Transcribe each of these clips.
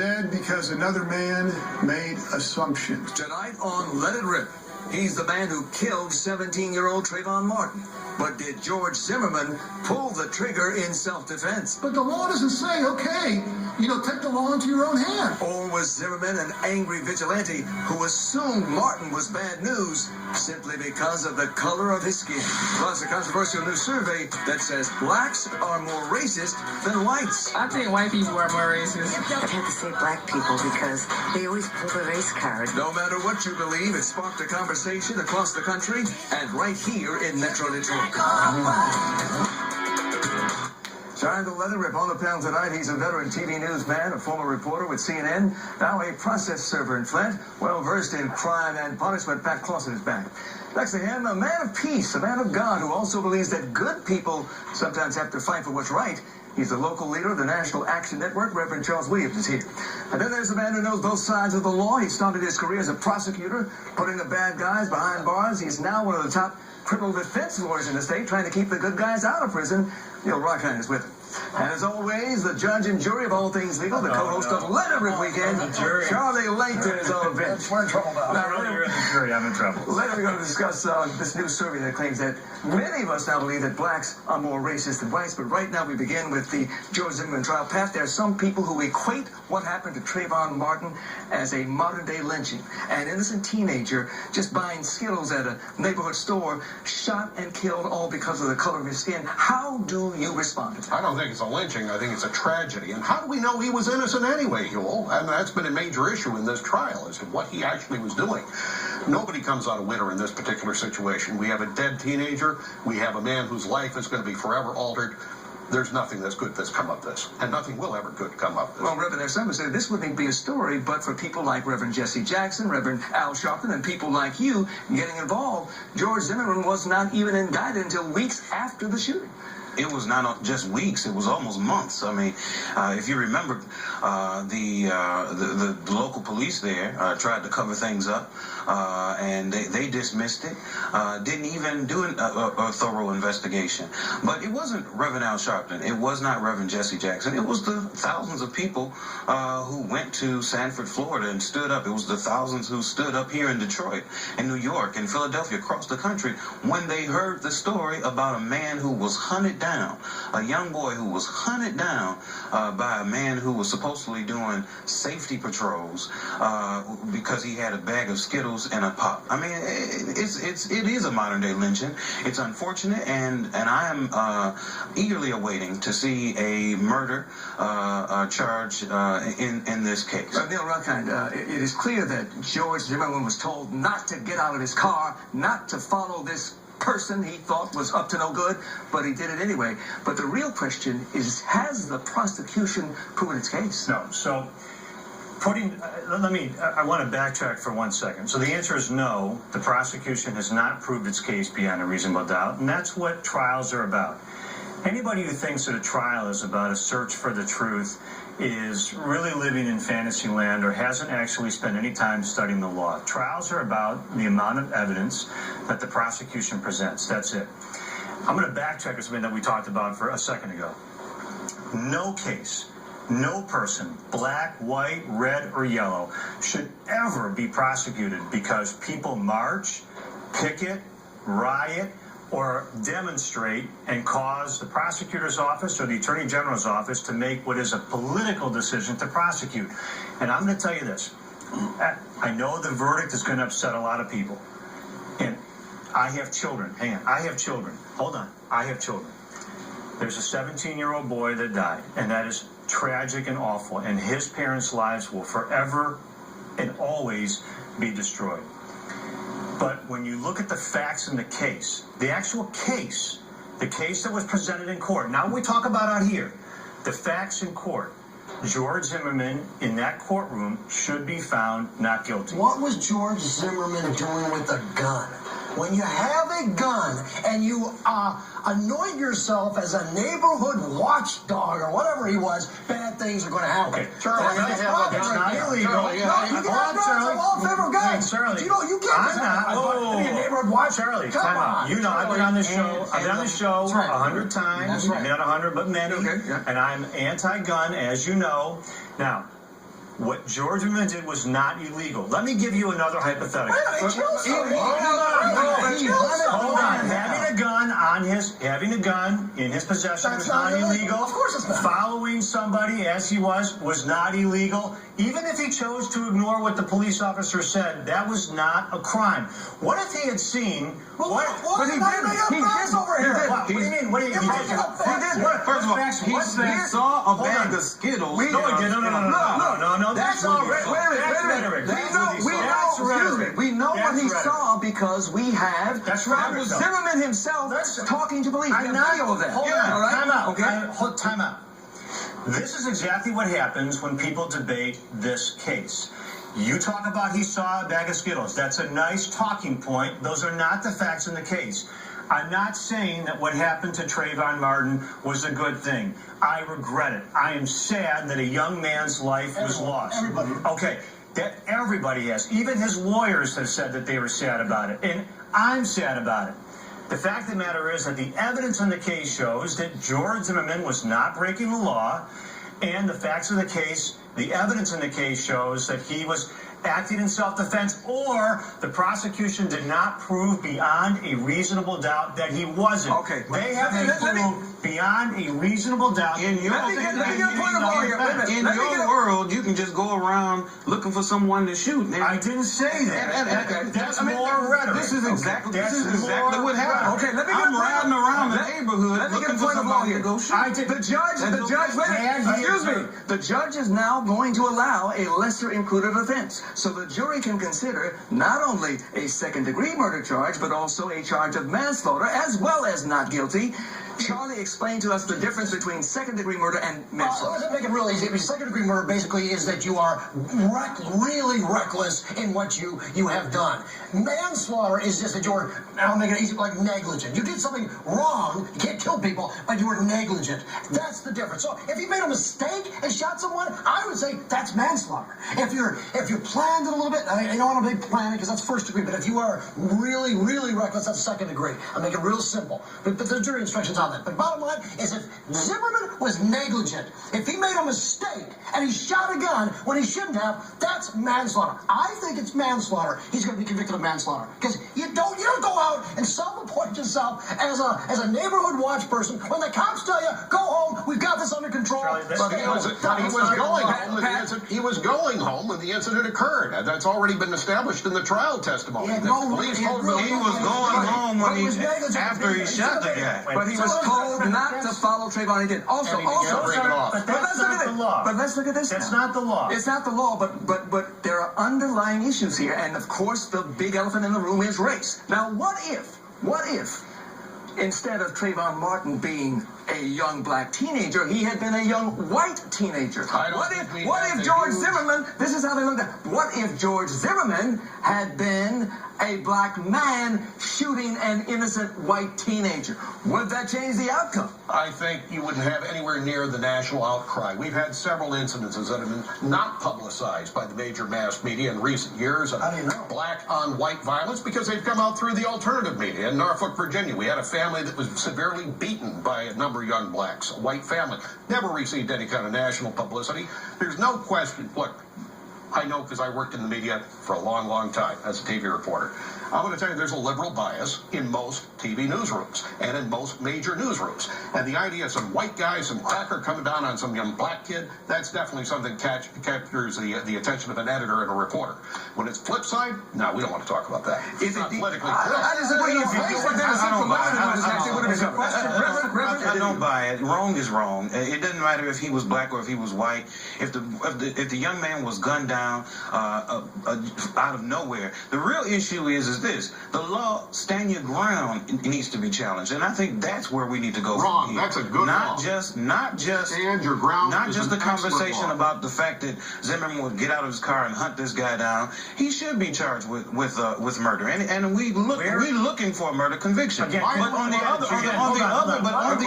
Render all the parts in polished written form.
dead because another man made assumptions. Tonight on Let It Rip, he's the man who killed 17-year-old Trayvon Martin. But did George Zimmerman pull the trigger in self-defense? But the law doesn't say, okay, take the law into your own hand. Or was Zimmerman an angry vigilante who assumed Martin was bad news simply because of the color of his skin? Plus, a controversial new survey that says blacks are more racist than whites. I think white people are more racist. I'd have to say black people because they always pull the race card. No matter what you believe, it sparked a conversation across the country and right here in Metro Detroit. Trying to let it rip on the panel tonight. He's a veteran TV newsman, a former reporter with CNN, now a process server in Flint, well-versed in crime and punishment. Pat Clausen is back. Next to him, a man of peace, a man of God who also believes that good people sometimes have to fight for what's right. He's the local leader of the National Action Network. Reverend Charles Williams is here. And then there's a man who knows both sides of the law. He started his career as a prosecutor, putting the bad guys behind bars. He's now one of the top criminal defense lawyers in the state, trying to keep the good guys out of prison. Rockind is with him. And as always, the judge and jury of all things legal, the co-host of Let It Rip Weekend, Charlie Langton is on the bench. We're in trouble now. You're in the jury. I'm in trouble. Later we're going to discuss this new survey that claims that many of us now believe that blacks are more racist than whites. But right now we begin with the George Zimmerman trial. Pat, there are some people who equate what happened to Trayvon Martin as a modern-day lynching. An innocent teenager just buying Skittles at a neighborhood store, shot and killed all because of the color of his skin. How do you respond to that? I don't think it's a lynching. I think it's a tragedy. And how do we know he was innocent anyway, Huel? And that's been a major issue in this trial, is what he actually was doing. Nobody comes out a winner in this particular situation. We have a dead teenager. We have a man whose life is going to be forever altered. There's nothing that's good that's come of this, and nothing will ever good come of this. Well, Reverend, there's some who say this wouldn't be a story, but for people like Reverend Jesse Jackson, Reverend Al Sharpton, and people like you getting involved, George Zimmerman was not even indicted until weeks after the shooting. It was not just weeks; it was almost months. I mean, if you remember, the local police there tried to cover things up, and they dismissed it. Didn't even do a thorough investigation. But it wasn't Reverend Al Sharpton. It was not Reverend Jesse Jackson. It was the thousands of people who went to Sanford, Florida, and stood up. It was the thousands who stood up here in Detroit, in New York, in Philadelphia, across the country, when they heard the story about a man who was hunted down, a young boy who was hunted down by a man who was supposedly doing safety patrols because he had a bag of Skittles and a pop. I mean, it is a modern day lynching. It's unfortunate, and I am eagerly awaiting to see a murder charge in this case. Neil Rockind, it is clear that George Zimmerman was told not to get out of his car, not to follow this person he thought was up to no good, but he did it anyway. But the real question is, has the prosecution proven its case? No. So I want to backtrack for 1 second. So the answer is no. The prosecution has not proved its case beyond a reasonable doubt, and that's what trials are about. Anybody who thinks that a trial is about a search for the truth is really living in fantasy land or hasn't actually spent any time studying the law. Trials are about the amount of evidence that the prosecution presents. That's it. I'm going to backtrack to something that we talked about for a second ago. No case, no person, black, white, red, or yellow, should ever be prosecuted because people march, picket, riot, or demonstrate and cause the prosecutor's office or the attorney general's office to make what is a political decision to prosecute. And I'm going to tell you this. I know the verdict is going to upset a lot of people. And I have children. Hang on. I have children. Hold on. I have children. There's a 17-year-old boy that died, and that is tragic and awful. And his parents' lives will forever and always be destroyed. But when you look at the facts in the case, the actual case, the case that was presented in court, now we talk about out here, the facts in court, George Zimmerman in that courtroom should be found not guilty. What was George Zimmerman doing with a gun? When you have a gun and you anoint yourself as a neighborhood watchdog or whatever he was, bad things are going to happen. Okay, Charlie, that's not illegal. You can have guns. I'm all in favor of guns. Charlie, you can't be a neighborhood watchdog. Charlie, time out. You know, I've been on this show. I've been on this show 100 times. That's right. Not 100, but many. And I'm anti-gun, as you know. Now, What George Zimmerman did was not illegal. Let me give you another hypothetical. Hold on. Having a gun in his possession was not illegal. Of course it's not. Following somebody as he was not illegal. Even if he chose to ignore what the police officer said, that was not a crime. What if he had seen? But he didn't. Over here. What do you mean? What do you mean? He did. First of all, he saw a bag of Skittles. No, he didn't. No. That's all right. Wait a minute. We know what he saw because we have. That's right. That was Zimmerman himself talking to police. I'm not. Video of that. Hold on. All right. Time out. Okay. Time out. This is exactly what happens when people debate this case. You talk about he saw a bag of Skittles. That's a nice talking point. Those are not the facts in the case. I'm not saying that what happened to Trayvon Martin was a good thing. I regret it. I am sad that a young man's life was lost. Everybody. Okay, that everybody has. Even his lawyers have said that they were sad about it. And I'm sad about it. The fact of the matter is that the evidence in the case shows that George Zimmerman was not breaking the law, and the facts of the case, the evidence in the case shows that he was acting in self-defense, or the prosecution did not prove beyond a reasonable doubt that he wasn't. Okay. They have to prove beyond a reasonable doubt. In your world, you can just go around looking for someone to shoot. I didn't say that. That's more rhetoric. This is exactly what happened. Okay, let me I'm riding around the neighborhood looking for somebody to go shoot. The judge, excuse me. The judge is now going to allow a lesser included offense. So the jury can consider not only a second-degree murder charge, but also a charge of manslaughter, as well as not guilty. Charlie explained to us the difference between second-degree murder and manslaughter. Let's make it real easy. Second-degree murder basically is that you are really reckless in what you have done. Manslaughter is just that you're, I'll make it easy, like negligent. You did something wrong. You can't kill people, but you were negligent. That's the difference. So if you made a mistake and shot someone, I would say that's manslaughter. If you planned it a little bit, I don't want to be planning because that's first degree, but if you are really reckless, that's second degree. I'll make it real simple. But the jury instructions on that. But bottom line is if Zimmerman was negligent, if he made a mistake and he shot a gun when he shouldn't have, that's manslaughter. I think it's manslaughter. He's going to be convicted of manslaughter because you don't go out and self-appoint yourself as a neighborhood watch person when the cops tell you go home, we've got this under control. He was going home when the incident occurred. That's already been established in the trial testimony. He was going home after he shot the guy. But he was told not to follow Trayvon. He did. Also, break it off. But that's not the law. But let's look at this. That's now. not the law. It's not the law, but there are underlying issues here, and of course the big elephant in the room is race. Now, what if instead of Trayvon Martin being a young black teenager, he had been a young white teenager? What if George Zimmerman, this is how they looked at it. What if George Zimmerman had been a black man shooting an innocent white teenager? Would that change the outcome? I think you wouldn't have anywhere near the national outcry. We've had several incidences that have been not publicized by the major mass media in recent years of black on white violence because they've come out through the alternative media. In Norfolk, Virginia, we had a family that was severely beaten by a number of young blacks, a white family. Never received any kind of national publicity. There's no question. Look, I know because I worked in the media for a long time as a TV reporter. I'm going to tell you there's a liberal bias in most TV newsrooms and in most major newsrooms. And the idea of some white guy, some cracker coming down on some young black kid, that's definitely something captures the attention of an editor and a reporter. When it's flip side, no, we don't want to talk about that. It's not politically correct. I don't buy it. Wrong is wrong. It doesn't matter if he was black or if he was white. If the young man was gunned down out of nowhere, the real issue is this: the law, stand your ground, needs to be challenged, and I think that's where we need to go. Wrong. From here. That's a good not law. Just stand your ground. Not just the conversation about the fact that Zimmerman would get out of his car and hunt this guy down. He should be charged with murder, and we're looking for a murder conviction. Again, but on the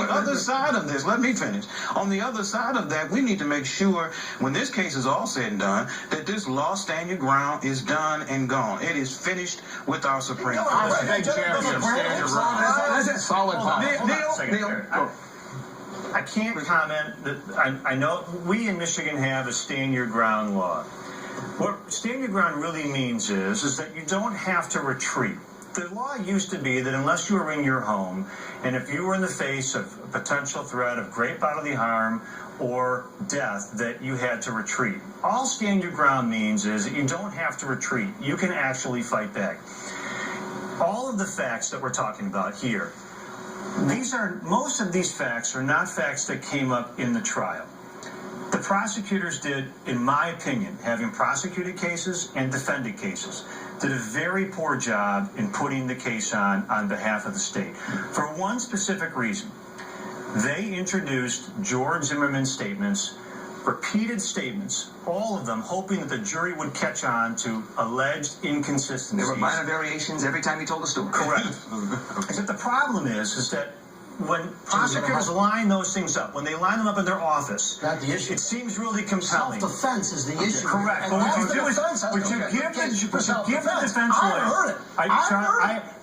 other side of this, let me finish. On the other side of that, we need to make sure when this case is all said and done that this law, stand your ground, is done and gone. It is finished with our Supreme Court. Big champion, stand your ground. Solid. Neil, I can't comment. I know we in Michigan have a stand your ground law. What stand your ground really means is that you don't have to retreat. The law used to be that unless you were in your home, and if you were in the face of a potential threat of great bodily harm or death, that you had to retreat. All stand your ground means is that you don't have to retreat. You can actually fight back. All of the facts that we're talking about here, most of these facts are not facts that came up in the trial. The prosecutors did, in my opinion, having prosecuted cases and defended cases, did a very poor job in putting the case on behalf of the state. For one specific reason. They introduced George Zimmerman's statements, repeated statements, all of them hoping that the jury would catch on to alleged inconsistencies. There were minor variations every time he told a story. Correct. Except the problem is that when prosecutors line those things up, when they line them up in their office, Not the issue. it seems really compelling. Self-defense is the issue. Correct. And But that's what you the do is, defense. what you give the defense I lawyer, heard it.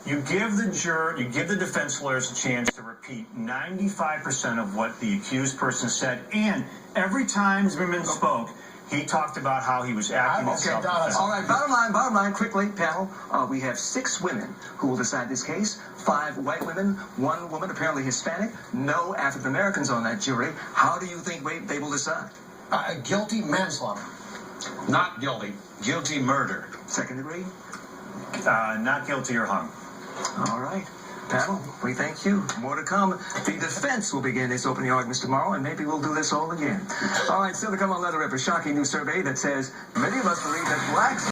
you give the defense lawyers a chance to repeat 95% of what the accused person said, and every time Zimmerman spoke, he talked about how he was acting in self-defense. All right, bottom line, quickly, panel. We have 6 women who will decide this case. 5 white women, 1 woman, apparently Hispanic, no African Americans on that jury. How do you think they will decide? Guilty manslaughter. Not guilty. Guilty murder. Second degree? Not guilty or hung. All right. Panel, we thank you. More to come. The defense will begin its opening arguments tomorrow, and maybe we'll do this all again. All right, still to come on Leather Rip, a shocking new survey that says many of us believe that blacks